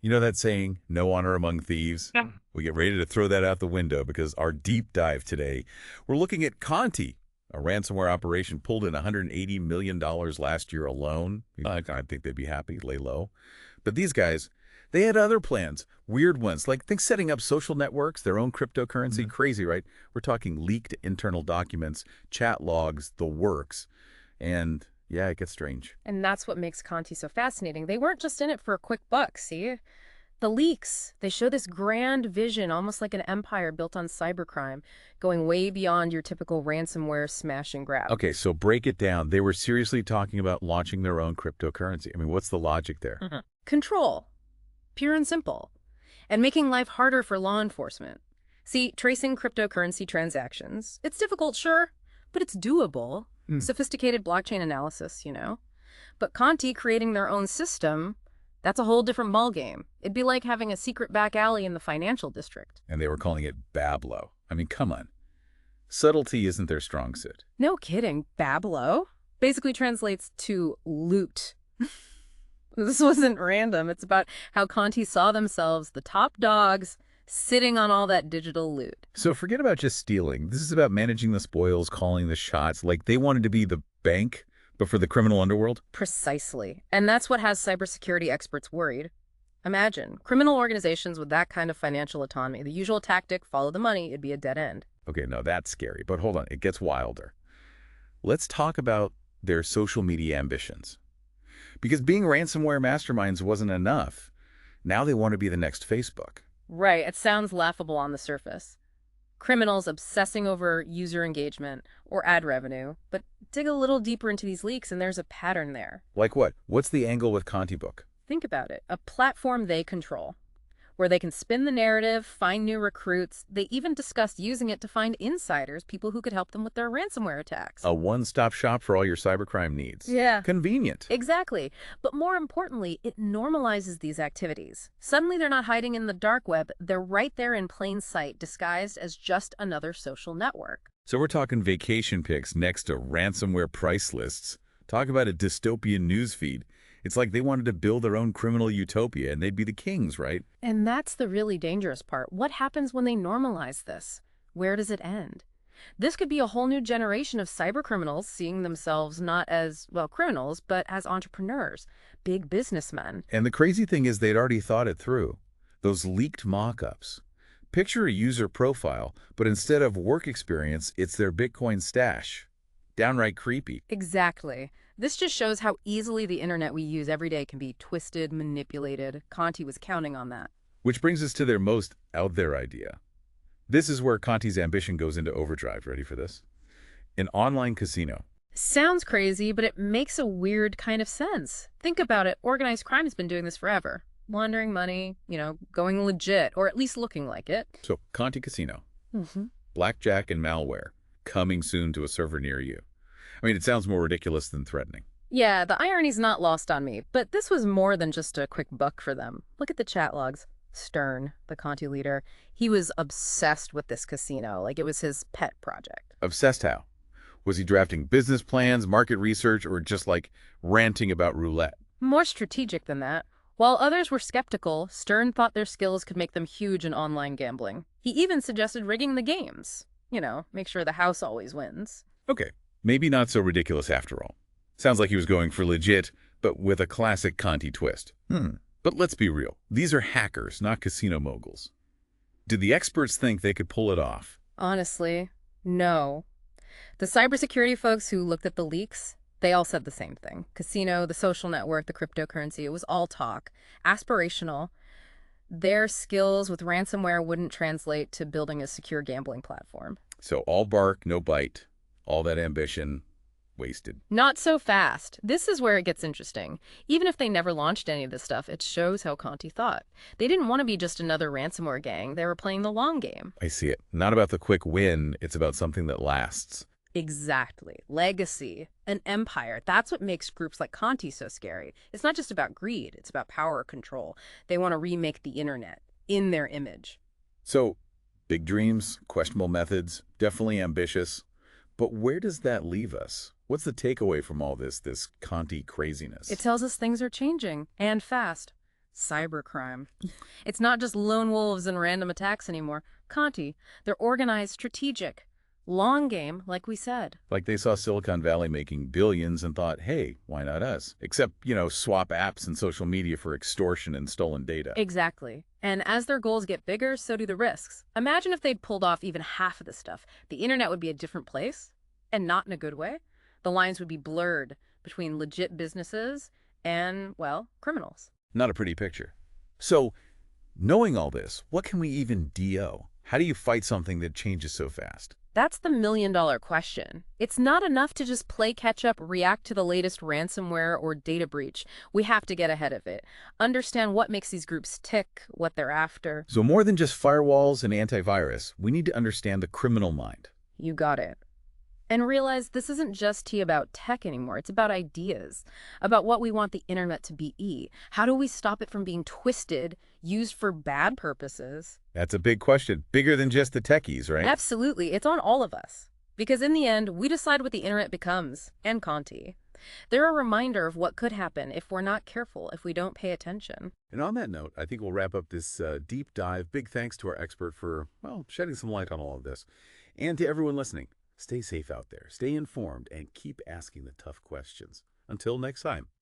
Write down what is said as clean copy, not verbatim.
You know that saying, no honor among thieves? Yeah. We get ready to throw that out the window because our deep dive today, we're looking at Conti, a ransomware operation pulled in $180 million last year alone. I think they'd be happy, lay low. But these guys, they had other plans, weird ones, like think setting up social networks, their own cryptocurrency, crazy, right? We're talking leaked internal documents, chat logs, the works. And yeah, it gets strange. And that's what makes Conti so fascinating. They weren't just in it for a quick buck, see? The leaks, they show this grand vision, almost like an empire built on cybercrime, going way beyond your typical ransomware smash and grab. Okay, so break it down. They were seriously talking about launching their own cryptocurrency. I mean, what's the logic there? Control, pure and simple, and making life harder for law enforcement. See, tracing cryptocurrency transactions, it's difficult, sure, but it's doable. Sophisticated blockchain analysis, you know. But Conti creating their own system, that's a whole different ballgame. It'd be like having a secret back alley in the financial district. And they were calling it Bablo. I mean, come on. Subtlety isn't their strong suit. No kidding, Bablo basically translates to loot. This wasn't random. It's about how Conti saw themselves, the top dogs, sitting on all that digital loot. So forget about just stealing. This is about managing the spoils, calling the shots. Like they wanted to be the bank, but for the criminal underworld? Precisely. And that's what has cybersecurity experts worried. Imagine, criminal organizations with that kind of financial autonomy. The usual tactic, follow the money, it'd be a dead end. Okay, no, that's scary. But hold on, it gets wilder. Let's talk about their social media ambitions. Because being ransomware masterminds wasn't enough. Now they want to be the next Facebook. Right, it sounds laughable on the surface. Criminals obsessing over user engagement or ad revenue, but dig a little deeper into these leaks and there's a pattern there. Like what? What's the angle with Conti Book? Think about it. A platform they control, where they can spin the narrative, find new recruits. They even discussed using it to find insiders, people who could help them with their ransomware attacks. A one-stop shop for all your cybercrime needs. Yeah. Convenient. Exactly. But more importantly, it normalizes these activities. Suddenly they're not hiding in the dark web. They're right there in plain sight, disguised as just another social network. So we're talking vacation pics next to ransomware price lists. Talk about a dystopian newsfeed. It's like they wanted to build their own criminal utopia, and they'd be the kings, right? And that's the really dangerous part. What happens when they normalize this? Where does it end? This could be a whole new generation of cybercriminals seeing themselves not as, well, criminals, but as entrepreneurs, big businessmen. And the crazy thing is they'd already thought it through. Those leaked mock-ups. Picture a user profile, but instead of work experience, it's their Bitcoin stash. Downright creepy. Exactly. This just shows how easily the internet we use every day can be twisted, manipulated. Conti was counting on that. Which brings us to their most out there idea. This is where Conti's ambition goes into overdrive. Ready for this? An online casino. Sounds crazy, but it makes a weird kind of sense. Think about it. Organized crime has been doing this forever. Laundering money, going legit, or at least looking like it. So, Conti Casino. Mm-hmm. Blackjack and malware. Coming soon to a server near you. I mean, it sounds more ridiculous than threatening. Yeah, the irony's not lost on me, but this was more than just a quick buck for them. Look at the chat logs. Stern, the Conti leader, he was obsessed with this casino, like it was his pet project. Obsessed how? Was he drafting business plans, market research, or just like ranting about roulette? More strategic than that. While others were skeptical, Stern thought their skills could make them huge in online gambling. He even suggested rigging the games. Make sure the house always wins. Okay, maybe not so ridiculous after all. Sounds like he was going for legit, but with a classic Conti twist. But let's be real. These are hackers, not casino moguls. Did the experts think they could pull it off? Honestly, no. The cybersecurity folks who looked at the leaks, they all said the same thing. Casino, the social network, the cryptocurrency, it was all talk. Aspirational. Their skills with ransomware wouldn't translate to building a secure gambling platform. So all bark, no bite. All that ambition, wasted. Not so fast. This is where it gets interesting. Even if they never launched any of this stuff, it shows how Conti thought. They didn't want to be just another ransomware gang. They were playing the long game. I see it. Not about the quick win. It's about something that lasts. Exactly. Legacy, an empire. That's what makes groups like Conti so scary. It's not just about greed. It's about power control. They want to remake the internet in their image. So, big dreams, questionable methods, definitely ambitious. But where does that leave us? What's the takeaway from all this Conti craziness? It tells us things are changing, and fast. Cybercrime. It's not just lone wolves and random attacks anymore. Conti, they're organized, strategic, long game, like we said. Like they saw Silicon Valley making billions and thought, hey, why not us? Except, swap apps and social media for extortion and stolen data. Exactly. And as their goals get bigger, so do the risks. Imagine if they'd pulled off even half of the stuff. The internet would be a different place, and not in a good way. The lines would be blurred between legit businesses and, well, criminals. Not a pretty picture. So, knowing all this, what can we even DO? How do you fight something that changes so fast? That's the million-dollar question. It's not enough to just play catch-up, react to the latest ransomware or data breach. We have to get ahead of it. Understand what makes these groups tick, what they're after. So more than just firewalls and antivirus, we need to understand the criminal mind. You got it. And realize this isn't just about tech anymore. It's about ideas, about what we want the internet to be. How do we stop it from being twisted, used for bad purposes? That's a big question, bigger than just the techies, right? Absolutely. It's on all of us. Because in the end, we decide what the internet becomes, and Conti. They're a reminder of what could happen if we're not careful, if we don't pay attention. And on that note, I think we'll wrap up this deep dive. Big thanks to our expert for, well, shedding some light on all of this. And to everyone listening. Stay safe out there, stay informed, and keep asking the tough questions. Until next time.